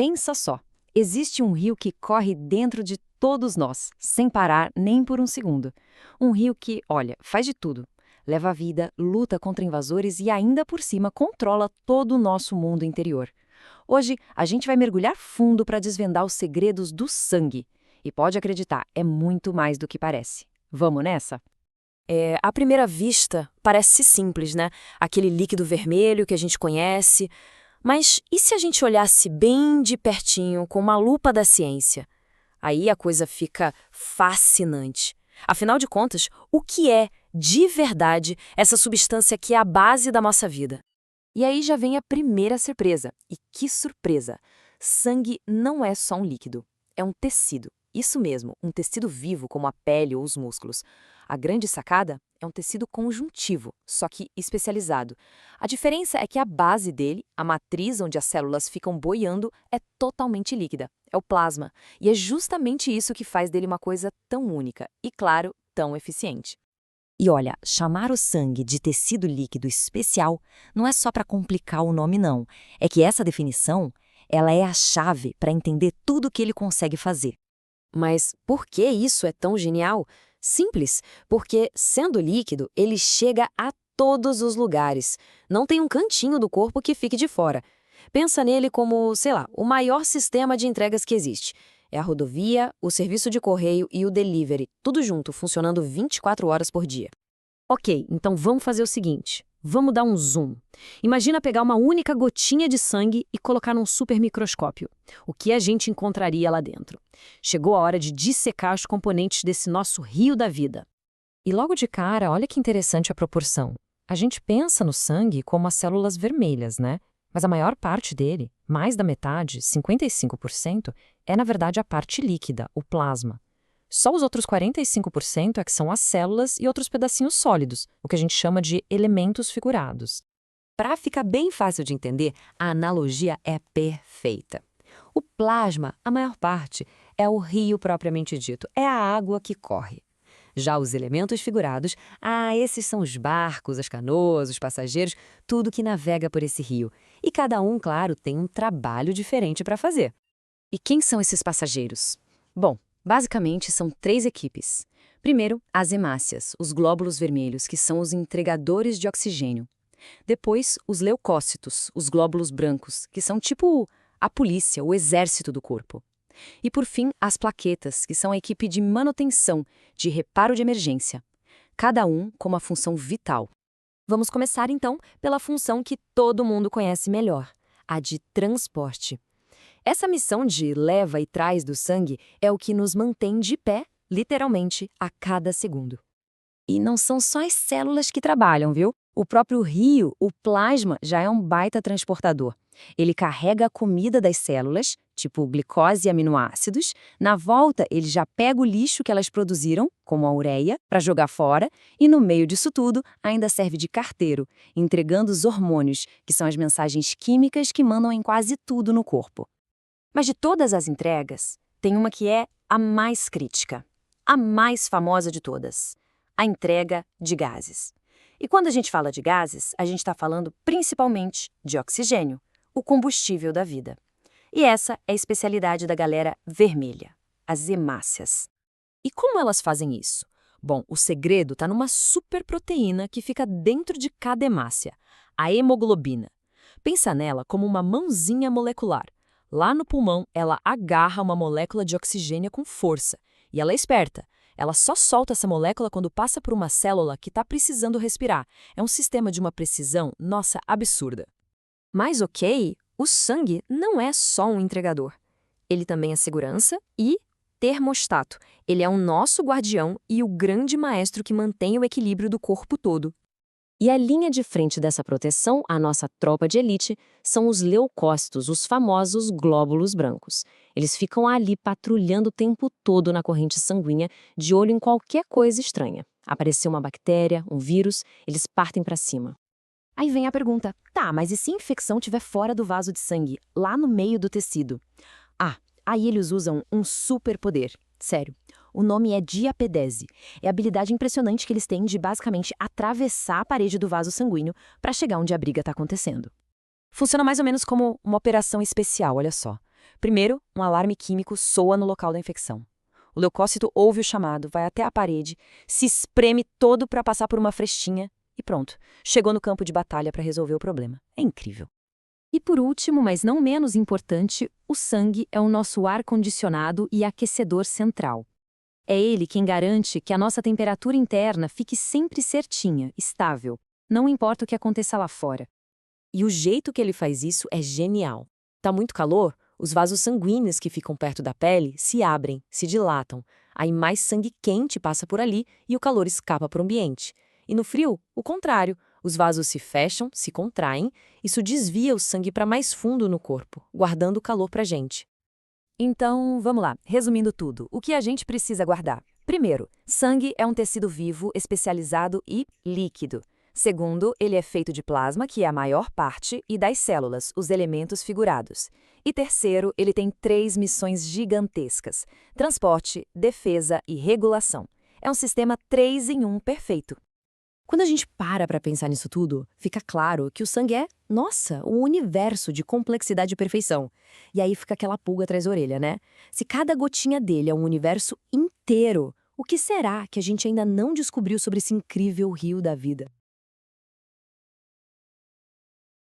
Pensa só, existe um rio que corre dentro de todos nós, sem parar nem por um segundo. Um rio que, olha, faz de tudo. Leva a vida, luta contra invasores e ainda por cima controla todo o nosso mundo interior. Hoje, a gente vai mergulhar fundo para desvendar os segredos do sangue. E pode acreditar, é muito mais do que parece. Vamos nessa? À primeira vista, parece simples, né? Aquele líquido vermelho que a gente conhece. Mas e se a gente olhasse bem de pertinho, com uma lupa da ciência? Aí a coisa fica fascinante. Afinal de contas, o que é, de verdade, essa substância que é a base da nossa vida? E aí já vem a primeira surpresa. E que surpresa! Sangue não é só um líquido, é um tecido. Isso mesmo, um tecido vivo como a pele ou os músculos. A grande sacada é um tecido conjuntivo, só que especializado. A diferença é que a base dele, a matriz onde as células ficam boiando, é totalmente líquida. É o plasma. E é justamente isso que faz dele uma coisa tão única e, claro, tão eficiente. E olha, chamar o sangue de tecido líquido especial não é só para complicar o nome, não. É que essa definição, ela é a chave para entender tudo o que ele consegue fazer. Mas por que isso é tão genial? Simples, porque, sendo líquido, ele chega a todos os lugares. Não tem um cantinho do corpo que fique de fora. Pensa nele como, sei lá, o maior sistema de entregas que existe. É a rodovia, o serviço de correio e o delivery, tudo junto, funcionando 24 horas por dia. Ok, então vamos fazer o seguinte. Vamos dar um zoom. Imagina pegar uma única gotinha de sangue e colocar num supermicroscópio. O que a gente encontraria lá dentro? Chegou a hora de dissecar os componentes desse nosso rio da vida. E logo de cara, olha que interessante a proporção. A gente pensa no sangue como as células vermelhas, né? Mas a maior parte dele, mais da metade, 55%, é na verdade a parte líquida, o plasma. Só os outros 45% é que são as células e outros pedacinhos sólidos, o que a gente chama de elementos figurados. Para ficar bem fácil de entender, a analogia é perfeita. O plasma, a maior parte, é o rio propriamente dito, é a água que corre. Já os elementos figurados, esses são os barcos, as canoas, os passageiros, tudo que navega por esse rio. E cada um, claro, tem um trabalho diferente para fazer. E quem são esses passageiros? Bom, basicamente, são 3 equipes. Primeiro, as hemácias, os glóbulos vermelhos, que são os entregadores de oxigênio. Depois, os leucócitos, os glóbulos brancos, que são tipo a polícia, o exército do corpo. E, por fim, as plaquetas, que são a equipe de manutenção, de reparo de emergência. Cada um com uma função vital. Vamos começar, então, pela função que todo mundo conhece melhor, a de transporte. Essa missão de leva e traz do sangue é o que nos mantém de pé, literalmente, a cada segundo. E não são só as células que trabalham, viu? O próprio rio, o plasma, já é um baita transportador. Ele carrega a comida das células, tipo glicose e aminoácidos. Na volta, ele já pega o lixo que elas produziram, como a ureia, para jogar fora. E no meio disso tudo, ainda serve de carteiro, entregando os hormônios, que são as mensagens químicas que mandam em quase tudo no corpo. Mas de todas as entregas, tem uma que é a mais crítica, a mais famosa de todas, a entrega de gases. E quando a gente fala de gases, a gente está falando principalmente de oxigênio, o combustível da vida. E essa é a especialidade da galera vermelha, as hemácias. E como elas fazem isso? Bom, o segredo está numa superproteína que fica dentro de cada hemácia, a hemoglobina. Pensa nela como uma mãozinha molecular. Lá no pulmão, ela agarra uma molécula de oxigênio com força. E ela é esperta. Ela só solta essa molécula quando passa por uma célula que está precisando respirar. É um sistema de uma precisão, nossa, absurda. Mas ok, o sangue não é só um entregador. Ele também é segurança e termostato. Ele é o nosso guardião e o grande maestro que mantém o equilíbrio do corpo todo. E a linha de frente dessa proteção, a nossa tropa de elite, são os leucócitos, os famosos glóbulos brancos. Eles ficam ali patrulhando o tempo todo na corrente sanguínea, de olho em qualquer coisa estranha. Apareceu uma bactéria, um vírus, eles partem para cima. Aí vem a pergunta, tá, mas e se a infecção estiver fora do vaso de sangue, lá no meio do tecido? Aí eles usam um superpoder. Sério. O nome é diapedese. É a habilidade impressionante que eles têm de basicamente atravessar a parede do vaso sanguíneo para chegar onde a briga está acontecendo. Funciona mais ou menos como uma operação especial, olha só. Primeiro, um alarme químico soa no local da infecção. O leucócito ouve o chamado, vai até a parede, se espreme todo para passar por uma frestinha e pronto, chegou no campo de batalha para resolver o problema. É incrível. E por último, mas não menos importante, o sangue é o nosso ar-condicionado e aquecedor central. É ele quem garante que a nossa temperatura interna fique sempre certinha, estável, não importa o que aconteça lá fora. E o jeito que ele faz isso é genial. Tá muito calor? Os vasos sanguíneos que ficam perto da pele se abrem, se dilatam. Aí mais sangue quente passa por ali e o calor escapa para o ambiente. E no frio, o contrário. Os vasos se fecham, se contraem, isso desvia o sangue para mais fundo no corpo, guardando o calor para a gente. Então, vamos lá, resumindo tudo, o que a gente precisa guardar? Primeiro, sangue é um tecido vivo, especializado e líquido. Segundo, ele é feito de plasma, que é a maior parte, e das células, os elementos figurados. E terceiro, ele tem 3 missões gigantescas: transporte, defesa e regulação. É um sistema 3 em 1 perfeito. Quando a gente para pensar nisso tudo, fica claro que o sangue é, nossa, um universo de complexidade e perfeição. E aí fica aquela pulga atrás da orelha, né? Se cada gotinha dele é um universo inteiro, o que será que a gente ainda não descobriu sobre esse incrível rio da vida?